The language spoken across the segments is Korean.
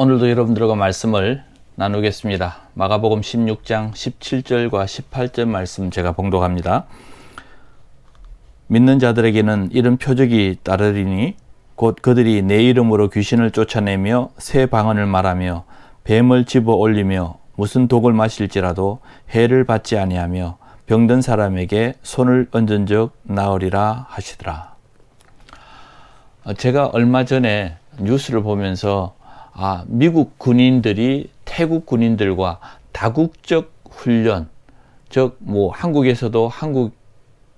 오늘도 여러분들과 말씀을 나누겠습니다. 마가복음 16장 17절과 18절 말씀 제가 봉독합니다. 믿는 자들에게는 이런 표적이 따르리니 곧 그들이 내 이름으로 귀신을 쫓아내며 새 방언을 말하며 뱀을 집어 올리며 무슨 독을 마실지라도 해를 받지 아니하며 병든 사람에게 손을 얹은 적 나으리라 하시더라. 제가 얼마 전에 뉴스를 보면서 미국 군인들이 태국 군인들과 다국적 훈련, 즉 한국에서도 한국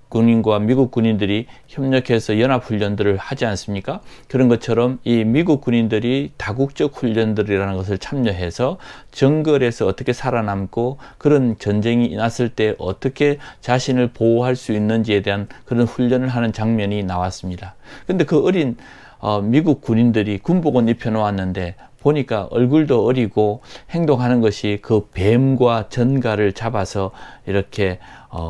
군인과 미국 군인들이 협력해서 연합훈련들을 하지 않습니까? 그런 것처럼 이 미국 군인들이 다국적 훈련들이라는 것을 참여해서 정글에서 어떻게 살아남고 그런 전쟁이 났을 때 어떻게 자신을 보호할 수 있는지에 대한 그런 훈련을 하는 장면이 나왔습니다. 근데 그 어린 미국 군인들이 군복은 입혀놓았는데 보니까 얼굴도 어리고 행동하는 것이 그 뱀과 전갈을 잡아서 이렇게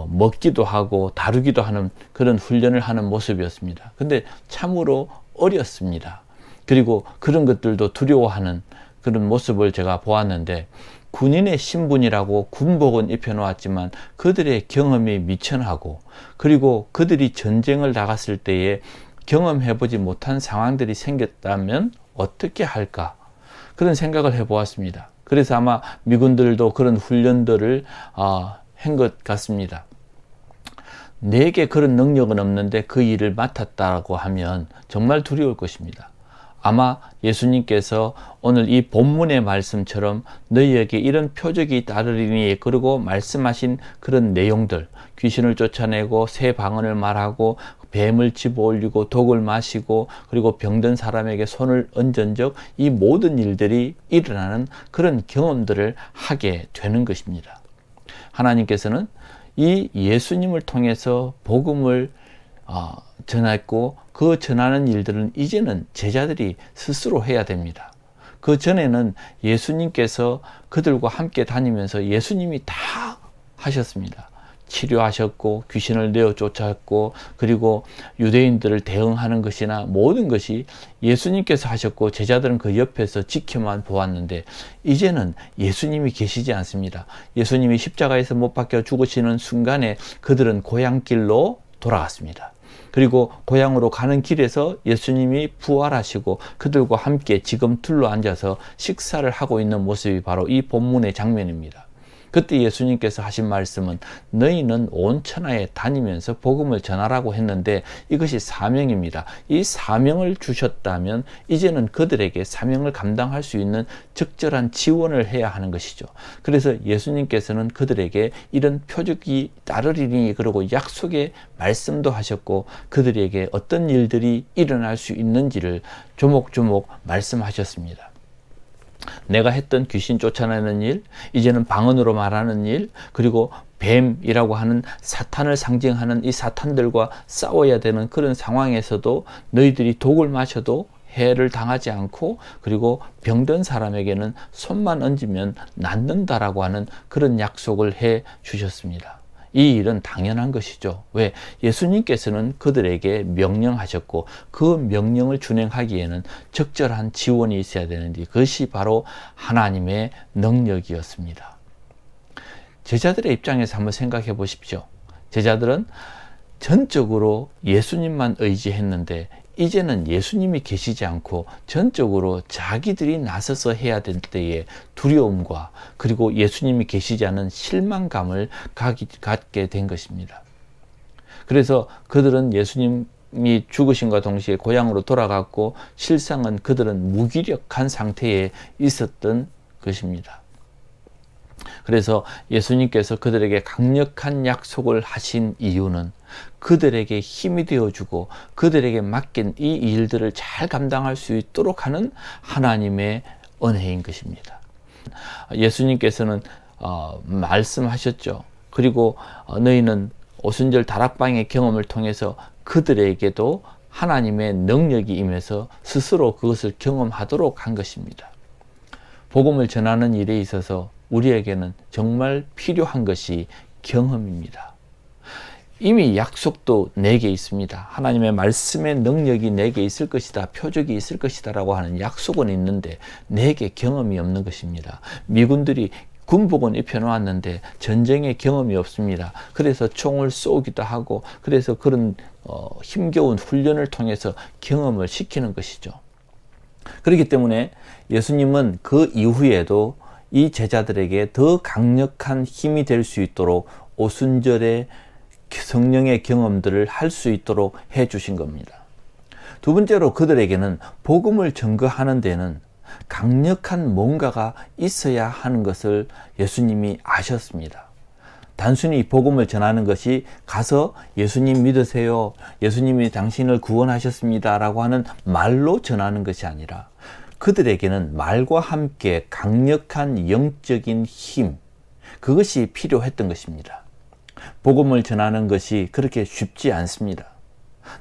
먹기도 하고 다루기도 하는 그런 훈련을 하는 모습이었습니다. 근데 참으로 어렸습니다. 그리고 그런 것들도 두려워하는 그런 모습을 제가 보았는데, 군인의 신분이라고 군복은 입혀놓았지만 그들의 경험이 미천하고, 그리고 그들이 전쟁을 나갔을 때에 경험해보지 못한 상황들이 생겼다면 어떻게 할까? 그런 생각을 해보았습니다. 그래서 아마 미군들도 그런 훈련들을 한 것 같습니다. 내게 그런 능력은 없는데 그 일을 맡았다고 하면 정말 두려울 것입니다. 아마 예수님께서 오늘 이 본문의 말씀처럼 너희에게 이런 표적이 따르리니, 그리고 말씀하신 그런 내용들, 귀신을 쫓아내고 새 방언을 말하고 뱀을 집어 올리고 독을 마시고 그리고 병든 사람에게 손을 얹은 적, 이 모든 일들이 일어나는 그런 경험들을 하게 되는 것입니다. 하나님께서는 이 예수님을 통해서 복음을 전했고, 그 전하는 일들은 이제는 제자들이 스스로 해야 됩니다. 그 전에는 예수님께서 그들과 함께 다니면서 예수님이 다 하셨습니다. 치료하셨고 귀신을 내어 쫓았고, 그리고 유대인들을 대응하는 것이나 모든 것이 예수님께서 하셨고 제자들은 그 옆에서 지켜만 보았는데, 이제는 예수님이 계시지 않습니다. 예수님이 십자가에서 못 박혀 죽으시는 순간에 그들은 고향길로 돌아갔습니다. 그리고 고향으로 가는 길에서 예수님이 부활하시고 그들과 함께 지금 둘러앉아서 식사를 하고 있는 모습이 바로 이 본문의 장면입니다. 그때 예수님께서 하신 말씀은 너희는 온 천하에 다니면서 복음을 전하라고 했는데, 이것이 사명입니다. 이 사명을 주셨다면 이제는 그들에게 사명을 감당할 수 있는 적절한 지원을 해야 하는 것이죠. 그래서 예수님께서는 그들에게 이런 표적이 따르리니, 그리고 약속의 말씀도 하셨고 그들에게 어떤 일들이 일어날 수 있는지를 조목조목 말씀하셨습니다. 내가 했던 귀신 쫓아내는 일, 이제는 방언으로 말하는 일, 그리고 뱀이라고 하는 사탄을 상징하는 이 사탄들과 싸워야 되는 그런 상황에서도 너희들이 독을 마셔도 해를 당하지 않고, 그리고 병든 사람에게는 손만 얹으면 낫는다라고 하는 그런 약속을 해 주셨습니다. 이 일은 당연한 것이죠. 왜? 예수님께서는 그들에게 명령하셨고 그 명령을 준행하기에는 적절한 지원이 있어야 되는데, 그것이 바로 하나님의 능력이었습니다. 제자들의 입장에서 한번 생각해 보십시오. 제자들은 전적으로 예수님만 의지했는데 이제는 예수님이 계시지 않고 전적으로 자기들이 나서서 해야 될 때의 두려움과, 그리고 예수님이 계시지 않은 실망감을 갖게 된 것입니다. 그래서 그들은 예수님이 죽으심과 동시에 고향으로 돌아갔고, 실상은 그들은 무기력한 상태에 있었던 것입니다. 그래서 예수님께서 그들에게 강력한 약속을 하신 이유는 그들에게 힘이 되어주고 그들에게 맡긴 이 일들을 잘 감당할 수 있도록 하는 하나님의 은혜인 것입니다. 예수님께서는 말씀하셨죠. 그리고 너희는 오순절 다락방의 경험을 통해서 그들에게도 하나님의 능력이 임해서 스스로 그것을 경험하도록 한 것입니다. 복음을 전하는 일에 있어서 우리에게는 정말 필요한 것이 경험입니다. 이미 약속도 내게 있습니다. 하나님의 말씀의 능력이 내게 있을 것이다, 표적이 있을 것이다 라고 하는 약속은 있는데 내게 경험이 없는 것입니다. 미군들이 군복은 입혀놓았는데 전쟁의 경험이 없습니다. 그래서 총을 쏘기도 하고 그래서 그런 힘겨운 훈련을 통해서 경험을 시키는 것이죠. 그렇기 때문에 예수님은 그 이후에도 이 제자들에게 더 강력한 힘이 될 수 있도록 오순절에 성령의 경험들을 할 수 있도록 해 주신 겁니다. 두 번째로 그들에게는 복음을 전거하는 데는 강력한 뭔가가 있어야 하는 것을 예수님이 아셨습니다. 단순히 복음을 전하는 것이 가서 예수님 믿으세요, 예수님이 당신을 구원하셨습니다 라고 하는 말로 전하는 것이 아니라 그들에게는 말과 함께 강력한 영적인 힘, 그것이 필요했던 것입니다. 복음을 전하는 것이 그렇게 쉽지 않습니다.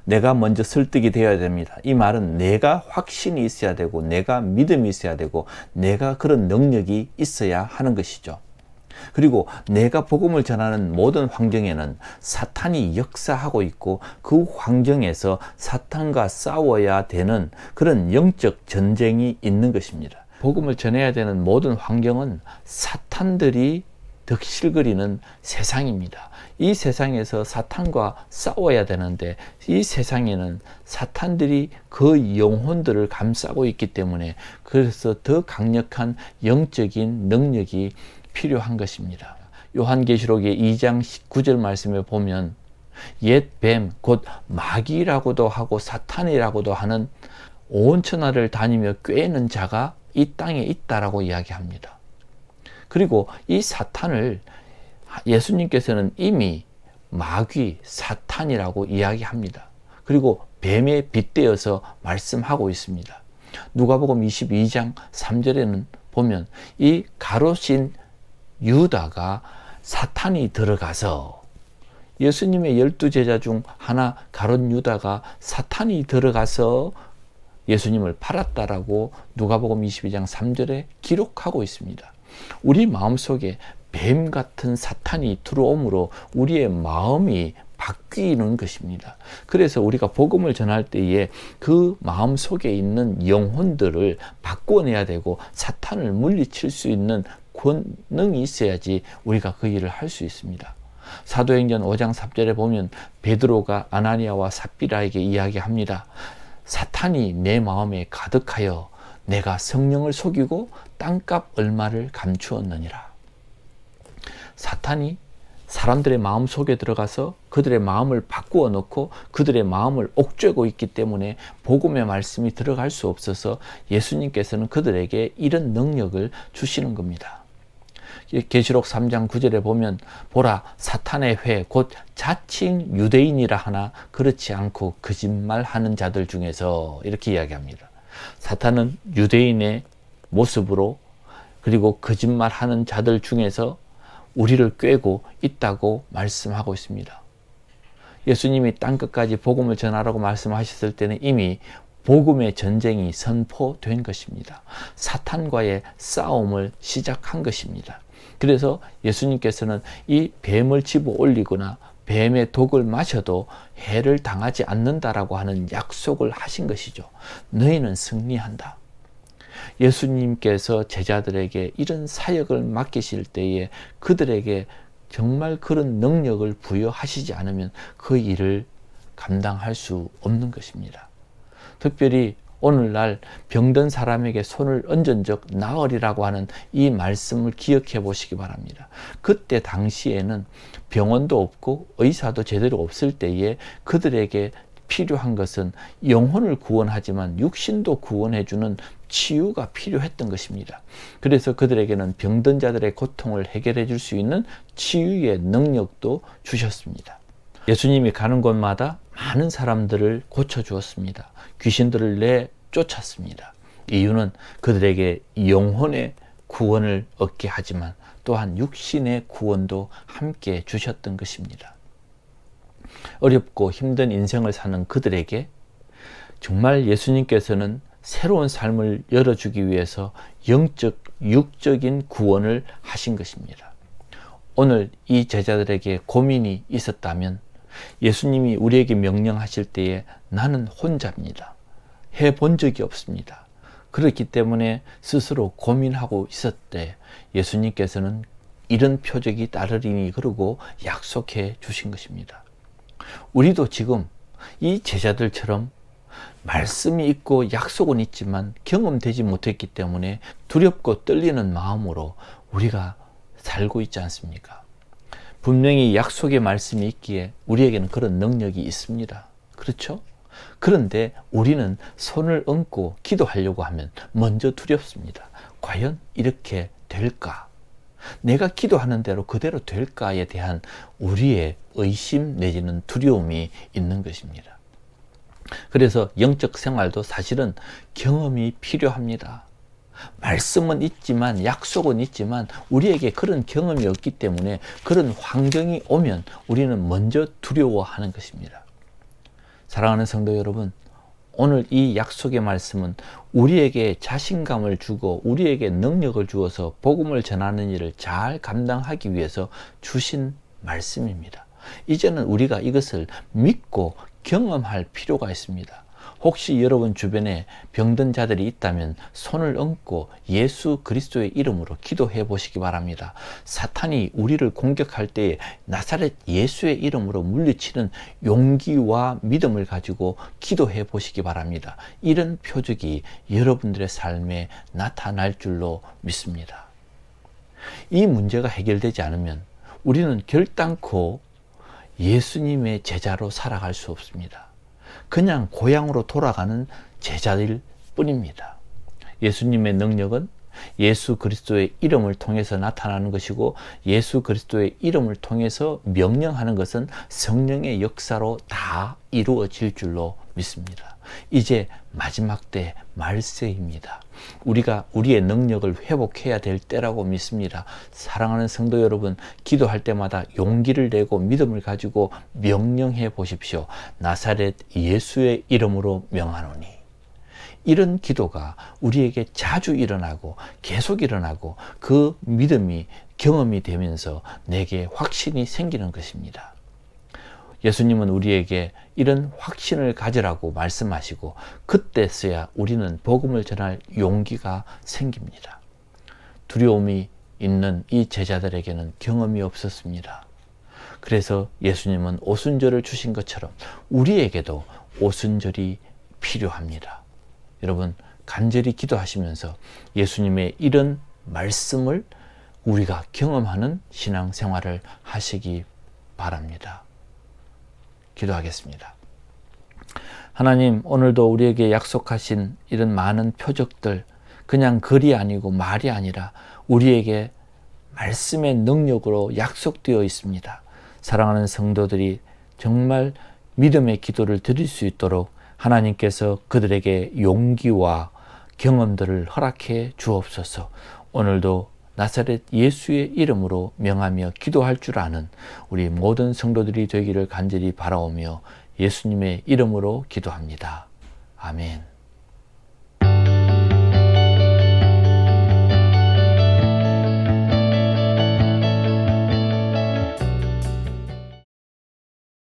내가 먼저 설득이 되어야 됩니다. 이 말은 내가 확신이 있어야 되고 내가 믿음이 있어야 되고 내가 그런 능력이 있어야 하는 것이죠. 그리고 내가 복음을 전하는 모든 환경에는 사탄이 역사하고 있고 그 환경에서 사탄과 싸워야 되는 그런 영적 전쟁이 있는 것입니다. 복음을 전해야 되는 모든 환경은 사탄들이 득실거리는 세상입니다. 이 세상에서 사탄과 싸워야 되는데 이 세상에는 사탄들이 그 영혼들을 감싸고 있기 때문에 그래서 더 강력한 영적인 능력이 필요한 것입니다. 요한계시록의 2장 19절 말씀에 보면 옛 뱀, 곧 마귀라고도 하고 사탄이라고도 하는 온 천하를 다니며 꾀는 자가 이 땅에 있다라고 이야기합니다. 그리고 이 사탄을 예수님께서는 이미 마귀, 사탄이라고 이야기합니다. 그리고 뱀에 빗대어서 말씀하고 있습니다. 누가복음 22장 3절에는 보면 이 가롯인 유다가 사탄이 들어가서 예수님의 12제자 중 하나 가롯 유다가 사탄이 들어가서 예수님을 팔았다라고 누가복음 22장 3절에 기록하고 있습니다. 우리 마음속에 뱀 같은 사탄이 들어오므로 우리의 마음이 바뀌는 것입니다. 그래서 우리가 복음을 전할 때에 그 마음 속에 있는 영혼들을 바꿔내야 되고 사탄을 물리칠 수 있는 권능이 있어야지 우리가 그 일을 할 수 있습니다. 사도행전 5장 3절에 보면 베드로가 아나니아와 삽비라에게 이야기합니다. 사탄이 내 마음에 가득하여 내가 성령을 속이고 땅값 얼마를 감추었느니라. 사탄이 사람들의 마음 속에 들어가서 그들의 마음을 바꾸어 놓고 그들의 마음을 옥죄고 있기 때문에 복음의 말씀이 들어갈 수 없어서 예수님께서는 그들에게 이런 능력을 주시는 겁니다. 계시록 3장 9절에 보면 보라 사탄의 회 곧 자칭 유대인이라 하나 그렇지 않고 거짓말하는 자들 중에서 이렇게 이야기합니다. 사탄은 유대인의 모습으로 그리고 거짓말하는 자들 중에서 우리를 꿰고 있다고 말씀하고 있습니다. 예수님이 땅끝까지 복음을 전하라고 말씀하셨을 때는 이미 복음의 전쟁이 선포된 것입니다. 사탄과의 싸움을 시작한 것입니다. 그래서 예수님께서는 이 뱀을 집어 올리거나 뱀의 독을 마셔도 해를 당하지 않는다라고 하는 약속을 하신 것이죠. 너희는 승리한다. 예수님께서 제자들에게 이런 사역을 맡기실 때에 그들에게 정말 그런 능력을 부여하시지 않으면 그 일을 감당할 수 없는 것입니다. 특별히 오늘날 병든 사람에게 손을 얹은 적 나으리라고 하는 이 말씀을 기억해 보시기 바랍니다. 그때 당시에는 병원도 없고 의사도 제대로 없을 때에 그들에게 필요한 것은 영혼을 구원하지만 육신도 구원해주는 치유가 필요했던 것입니다. 그래서 그들에게는 병든 자들의 고통을 해결해 줄 수 있는 치유의 능력도 주셨습니다. 예수님이 가는 곳마다 많은 사람들을 고쳐주었습니다. 귀신들을 내쫓았습니다. 이유는 그들에게 영혼의 구원을 얻게 하지만 또한 육신의 구원도 함께 주셨던 것입니다. 어렵고 힘든 인생을 사는 그들에게 정말 예수님께서는 새로운 삶을 열어주기 위해서 영적, 육적인 구원을 하신 것입니다. 오늘 이 제자들에게 고민이 있었다면 예수님이 우리에게 명령하실 때에 나는 혼자입니다. 해본 적이 없습니다. 그렇기 때문에 스스로 고민하고 있을 때 예수님께서는 이런 표적이 따르리니 그러고 약속해 주신 것입니다. 우리도 지금 이 제자들처럼 말씀이 있고 약속은 있지만 경험되지 못했기 때문에 두렵고 떨리는 마음으로 우리가 살고 있지 않습니까? 분명히 약속의 말씀이 있기에 우리에게는 그런 능력이 있습니다. 그렇죠? 그런데 우리는 손을 얹고 기도하려고 하면 먼저 두렵습니다. 과연 이렇게 될까? 내가 기도하는 대로 그대로 될까에 대한 우리의 의심 내지는 두려움이 있는 것입니다. 그래서 영적 생활도 사실은 경험이 필요합니다. 말씀은 있지만 약속은 있지만 우리에게 그런 경험이 없기 때문에 그런 환경이 오면 우리는 먼저 두려워하는 것입니다. 사랑하는 성도 여러분, 오늘 이 약속의 말씀은 우리에게 자신감을 주고 우리에게 능력을 주어서 복음을 전하는 일을 잘 감당하기 위해서 주신 말씀입니다. 이제는 우리가 이것을 믿고 경험할 필요가 있습니다. 혹시 여러분 주변에 병든 자들이 있다면 손을 얹고 예수 그리스도의 이름으로 기도해 보시기 바랍니다. 사탄이 우리를 공격할 때에 나사렛 예수의 이름으로 물리치는 용기와 믿음을 가지고 기도해 보시기 바랍니다. 이런 표적이 여러분들의 삶에 나타날 줄로 믿습니다. 이 문제가 해결되지 않으면 우리는 결단코 예수님의 제자로 살아갈 수 없습니다. 그냥 고향으로 돌아가는 제자일 뿐입니다. 예수님의 능력은 예수 그리스도의 이름을 통해서 나타나는 것이고 예수 그리스도의 이름을 통해서 명령하는 것은 성령의 역사로 다 이루어질 줄로 믿습니다. 이제 마지막 때 말세입니다. 우리가 우리의 능력을 회복해야 될 때라고 믿습니다. 사랑하는 성도 여러분, 기도할 때마다 용기를 내고 믿음을 가지고 명령해 보십시오. 나사렛 예수의 이름으로 명하노니. 이런 기도가 우리에게 자주 일어나고 계속 일어나고 그 믿음이 경험이 되면서 내게 확신이 생기는 것입니다. 예수님은 우리에게 이런 확신을 가지라고 말씀하시고 그때서야 우리는 복음을 전할 용기가 생깁니다. 두려움이 있는 이 제자들에게는 경험이 없었습니다. 그래서 예수님은 오순절을 주신 것처럼 우리에게도 오순절이 필요합니다. 여러분, 간절히 기도하시면서 예수님의 이런 말씀을 우리가 경험하는 신앙생활을 하시기 바랍니다. 기도하겠습니다. 하나님, 오늘도 우리에게 약속하신 이런 많은 표적들, 그냥 글이 아니고 말이 아니라 우리에게 말씀의 능력으로 약속되어 있습니다. 사랑하는 성도들이 정말 믿음의 기도를 드릴 수 있도록 하나님께서 그들에게 용기와 경험들을 허락해 주옵소서. 오늘도 나사렛 예수의 이름으로 명하며 기도할 줄 아는 우리 모든 성도들이 되기를 간절히 바라오며 예수님의 이름으로 기도합니다. 아멘.